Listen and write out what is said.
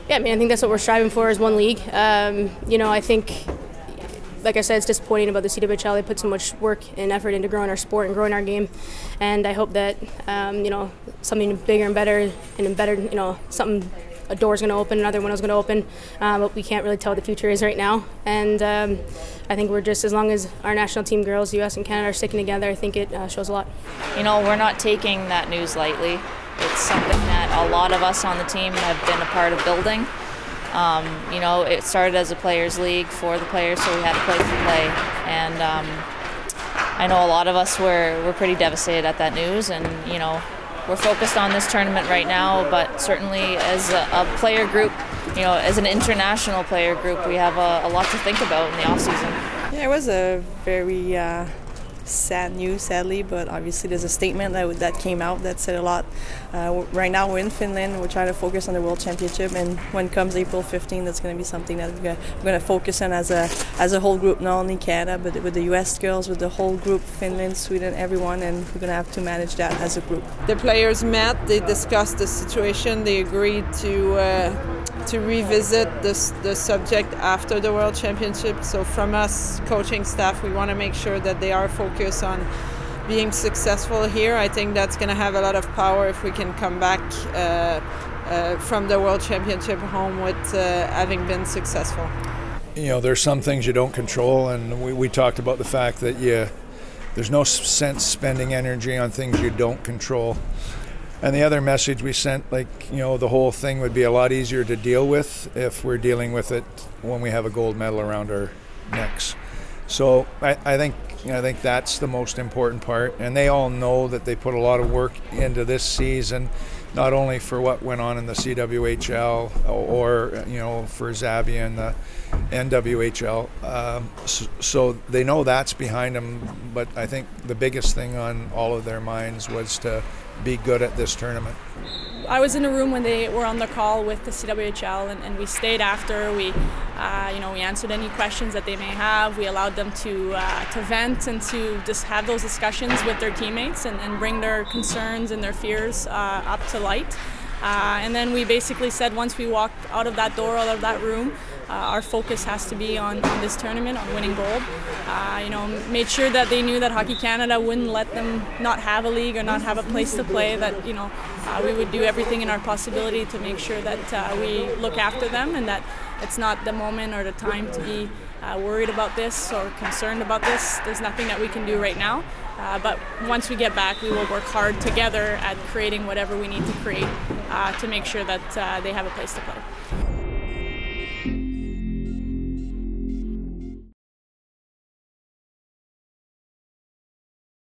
Yeah, I mean, I think that's what we're striving for is one league. I think, like I said, it's disappointing about the CWHL. They put so much work and effort into growing our sport and growing our game, and I hope that something bigger and better, something. A door's going to open, another window's going to open, but we can't really tell what the future is right now. And I think we're just, as long as our national team girls, U.S. and Canada, are sticking together, I think it shows a lot. We're not taking that news lightly. It's something that a lot of us on the team have been a part of building. It started as a players' league for the players, so we had a place to play. And I know a lot of us were pretty devastated at that news, and we're focused on this tournament right now, but certainly as a player group, as an international player group, we have a lot to think about in the off-season. Yeah, it was a very sad news, sadly, but obviously there's a statement that came out that said a lot. Right now we're in Finland, we're trying to focus on the World Championship, and when comes April 15, that's going to be something that we're going to focus on as a whole group, not only Canada, but with the US girls, with the whole group, Finland, Sweden, everyone, and we're going to have to manage that as a group. The players met, they discussed the situation, they agreed to revisit the subject after the World Championship. So from us coaching staff, we want to make sure that they are focused on being successful here. I think that's going to have a lot of power if we can come back from the World Championship home with having been successful. There's some things you don't control, and we talked about the fact that there's no sense spending energy on things you don't control. And the other message we sent, the whole thing would be a lot easier to deal with if we're dealing with it when we have a gold medal around our necks. So I think that's the most important part. And they all know that they put a lot of work into this season, not only for what went on in the CWHL or for Zabia and the NWHL. So they know that's behind them. But I think the biggest thing on all of their minds was to be good at this tournament. I was in a room when they were on the call with the CWHL, and we stayed after. We answered any questions that they may have. We allowed them to vent and to just have those discussions with their teammates and bring their concerns and their fears up to light. And then we basically said once we walked out of that door, out of that room, our focus has to be on this tournament, on winning gold. Made sure that they knew that Hockey Canada wouldn't let them not have a league or not have a place to play, that we would do everything in our possibility to make sure that we look after them, and that it's not the moment or the time to be worried about this or concerned about this. There's nothing that we can do right now. But once we get back, we will work hard together at creating whatever we need to create to make sure that they have a place to play.